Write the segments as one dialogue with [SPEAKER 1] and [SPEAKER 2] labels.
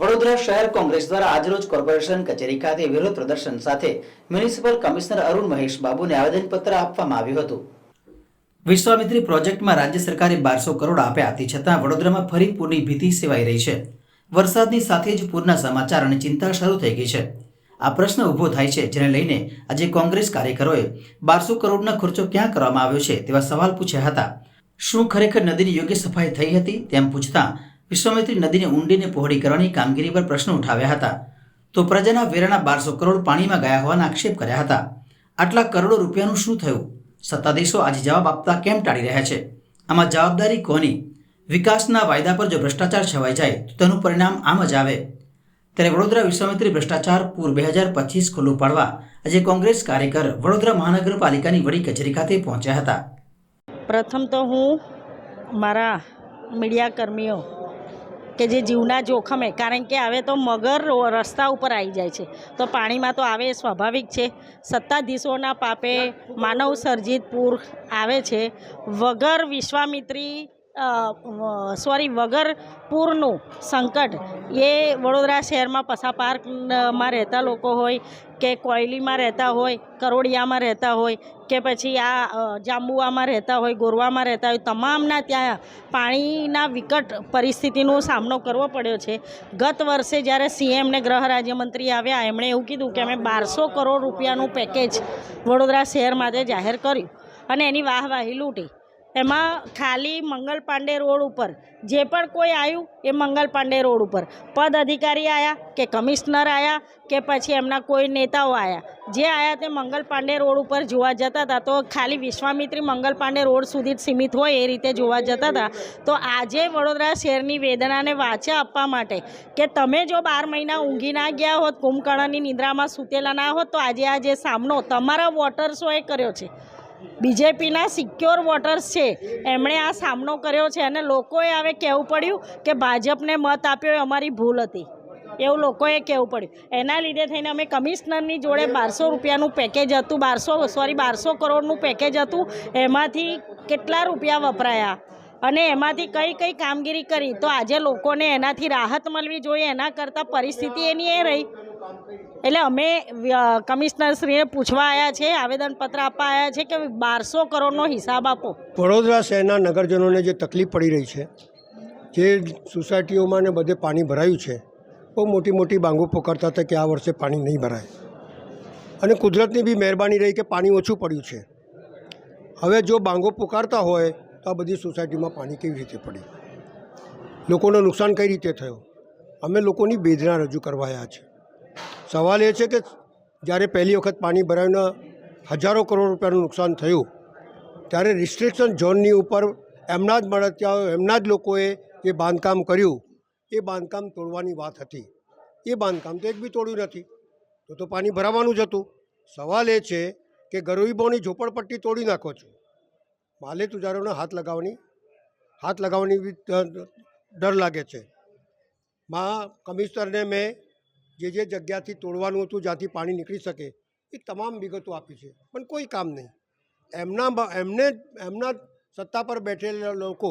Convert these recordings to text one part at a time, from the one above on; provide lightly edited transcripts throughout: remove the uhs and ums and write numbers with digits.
[SPEAKER 1] વડોદરા શહેર કોંગ્રેસ દ્વારા આજરોજ કોર્પોરેશન કચેરી ખાતે વિરોધ પ્રદર્શન સાથે મ્યુનિસિપલ કમિશનર અરુણ મહેશ બાબુને આવેદનપત્ર આપવામાં આવ્યું હતું। વિશ્વામિત્રી પ્રોજેક્ટમાં રાજ્ય સરકારે 1200 કરોડ આપ્યા તે છતાં વડોદરામાં ફરી પૂરની ભીતિ સેવાઈ રહી છે। વરસાદની સાથે જ પૂરના સમાચાર અને ચિંતા શરૂ થઈ ગઈ છે। આ પ્રશ્ન ઊભો થાય છે, જેને લઈને આજે કોંગ્રેસ કાર્યકરોએ 1200 કરોડનો ખર્ચો ક્યાં કરવામાં આવ્યો છે તેવા સવાલ પૂછ્યા હતા। શું ખરેખર નદીની યોગ્ય સફાઈ થઈ હતી તેમ પૂછતા વિશ્વામિત્રી નદીને ઊંડીને પહોળી કરવાની કામગીરી પર પ્રશ્નો ઉઠાવ્યા હતા। તો પ્રજાના વેરાના 1200 કરોડ પાણીમાં ગયા હોવાના આક્ષેપ કર્યા હતા। આટલા કરોડો રૂપિયાનું શું થયું? સત્તાધીશો આજે જવાબ આપતા કેમ ટાળી રહ્યા છે? આમાં જવાબદારી કોની? વિકાસના વાયદા પર જો ભ્રષ્ટાચાર છવાઈ જાય તો તેનું પરિણામ આમ જ આવે। ત્યારે વડોદરા વિશ્વામિત્રી ભ્રષ્ટાચાર પૂર 2025 ખુલ્લું પાડવા આજે કોંગ્રેસ કાર્યકર વડોદરા મહાનગરપાલિકાની વડી કચેરી ખાતે પહોંચ્યા હતા।
[SPEAKER 2] પ્રથમ તો હું મારા મીડિયા કર્મીઓ કે જે જીવના જોખમે, કારણ કે હવે તો મગર રસ્તા ઉપર આવી જાય છે તો પાણીમાં તો આવે સ્વાભાવિક છે। સત્તાધીશોના પાપે માનવ સર્જિત પૂર આવે છે। વગર વિશ્વામિત્રી વગર પૂરનું સંકટ એ વડોદરા શહેરમાં પસાપાર્કમાં રહેતા લોકો હોય કે કોયલીમાં રહેતા હોય, કરોડિયામાં રહેતા હોય કે પછી આ જાંબુઆમાં રહેતા હોય, ગોરવામાં રહેતા હોય, તમામના ત્યાં પાણીના વિકટ પરિસ્થિતિનો સામનો કરવો પડ્યો છે। ગત વર્ષે જ્યારે સીએમ ને ગૃહ રાજ્યમંત્રી આવ્યા, એમણે એવું કીધું કે અમે 1200 કરોડ રૂપિયાનું પેકેજ વડોદરા શહેર માટે જાહેર કર્યું અને એની વાહવાહી લૂંટી। એમાં ખાલી મંગલ પાંડે રોડ ઉપર જે પણ કોઈ આવ્યું એ મંગલ પાંડે રોડ ઉપર પદ અધિકારી આવ્યા કે કમિશનર આવ્યા કે પછી એમના કોઈ નેતાઓ આવ્યા, જે આવ્યા તે મંગલ પાંડે રોડ ઉપર જોવા જતા હતા તો ખાલી વિશ્વામિત્રી મંગલ પાંડે રોડ સુધી જ સીમિત હોય એ રીતે જોવા જતા હતા। તો આજે વડોદરા શહેરની વેદનાને વાચા આપવા માટે કે તમે જો 12 મહિના ઊંઘી ના ગયા હોત, કુંભકર્ણની નિંદ્રામાં સૂતેલા ના હોત, તો આજે આ જે સામનો તમારા વોટર્સોએ કર્યો છે, બીજેપીના સિક્યોર વોટર્સ છે, એમણે આ સામનો કર્યો છે અને લોકોએ હવે કહેવું પડ્યું કે ભાજપને મત આપ્યો એ અમારી ભૂલ હતી, એવું લોકોએ કહેવું પડ્યું। એના લીધે થઈને અમે કમિશનરની જોડે 1200 રૂપિયાનું પેકેજ હતું, 1200 કરોડનું પેકેજ હતું, એમાંથી કેટલા રૂપિયા વપરાયા અને એમાંથી કઈ કઈ કામગીરી કરી, તો આજે લોકોને એનાથી રાહત મળવી જોઈએ, એના કરતાં પરિસ્થિતિ એની એ રહી। એટલે અમે કમિશનરશ્રીને પૂછવા આવ્યા છે, આવેદનપત્ર આપવા આવ્યા છે કે 1200 કરોડનો હિસાબ આપો।
[SPEAKER 3] વડોદરા શહેરના નગરજનોને જે તકલીફ પડી રહી છે, જે સોસાયટીઓમાં ને બધે પાણી ભરાયું છે, બહુ મોટી મોટી બાંગો પોકારતા હતા કે આ વર્ષે પાણી નહીં ભરાય અને કુદરતની બી મહેરબાની રહી કે પાણી ઓછું પડ્યું છે। હવે જો બાંગો પોકારતા હોય તો આ બધી સોસાયટીમાં પાણી કેવી રીતે પડ્યું, લોકોને નુકસાન કઈ રીતે થયું? અમે લોકોની વેદના રજૂ કરવા આવ્યા છે। સવાલ એ છે કે જ્યારે પહેલી વખત પાણી ભરાઈને હજારો કરોડ રૂપિયાનું નુકસાન થયું ત્યારે રિસ્ટ્રિક્શન ઝોનની ઉપર એમના જ મળતિયાઓ, એમના જ લોકોએ જે બાંધકામ કર્યું એ બાંધકામ તોડવાની વાત હતી, એ બાંધકામ તો એક બી તોડ્યું નથી, તો પાણી ભરાવાનું જ હતું। સવાલ એ છે કે ગરીબોની ઝોપડપટ્ટી તોડી નાખો છો, માલે તુજારોને હાથ લગાવવાની બી ડર લાગે છે। કમિશનરને મેં જે જગ્યાથી તોડવાનું હતું, જ્યાંથી પાણી નીકળી શકે એ તમામ વિગતો આપી છે, પણ કોઈ કામ નહીં। એમના સત્તા પર બેઠેલા લોકો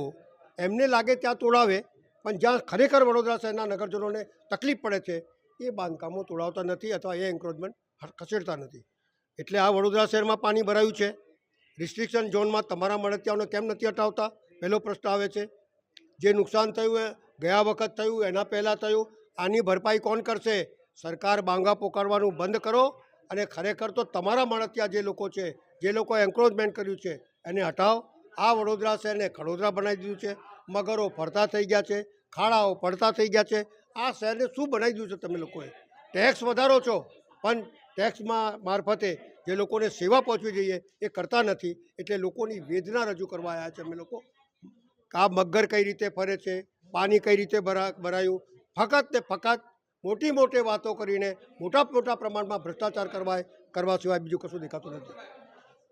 [SPEAKER 3] એમને લાગે ત્યાં તોડાવે, પણ જ્યાં ખરેખર વડોદરા શહેરના નગરજનોને તકલીફ પડે છે એ બાંધકામો તોડાવતા નથી અથવા એ એન્ક્રોચમેન્ટ ખસેડતા નથી। એટલે આ વડોદરા શહેરમાં પાણી ભરાયું છે, રિસ્ટ્રિક્શન ઝોનમાં તમારા મળતિયાઓને કેમ નથી હટાવતા, પહેલો પ્રશ્ન આવે છે। જે નુકસાન થયું એ ગયા વખત થયું, એના પહેલાં થયું, આની ભરપાઈ કોણ કરશે? સરકાર બાંગા પોકારવાનું બંધ કરો અને ખરેખર તો તમારા મળતિયા જે લોકો છે, જે લોકોએ એન્ક્રોચમેન્ટ કર્યું છે એને હટાવો। આ વડોદરા શહેરને ખડોદરા બનાવી દીધું છે, મગરો ફરતા થઈ ગયા છે, ખાડાઓ પડતા થઈ ગયા છે। આ શહેરને શું બનાવી દીધું છે તમે લોકોએ? ટેક્સ વધારો છો, પણ ટેક્સમાં મારફતે જે લોકોને સેવા પહોંચવી જોઈએ એ કરતા નથી। એટલે લોકોની વેદના રજૂ કરવા આવ્યા છે અમે લોકો। આ મગર કઈ રીતે ફરે છે, પાણી કઈ રીતે ભરાયું, ફક્ત ને ફક્ત મોટી વાતો કરીને મોટા પ્રમાણમાં ભ્રષ્ટાચાર કરવા સિવાય બીજું કશું દેખાતું નથી।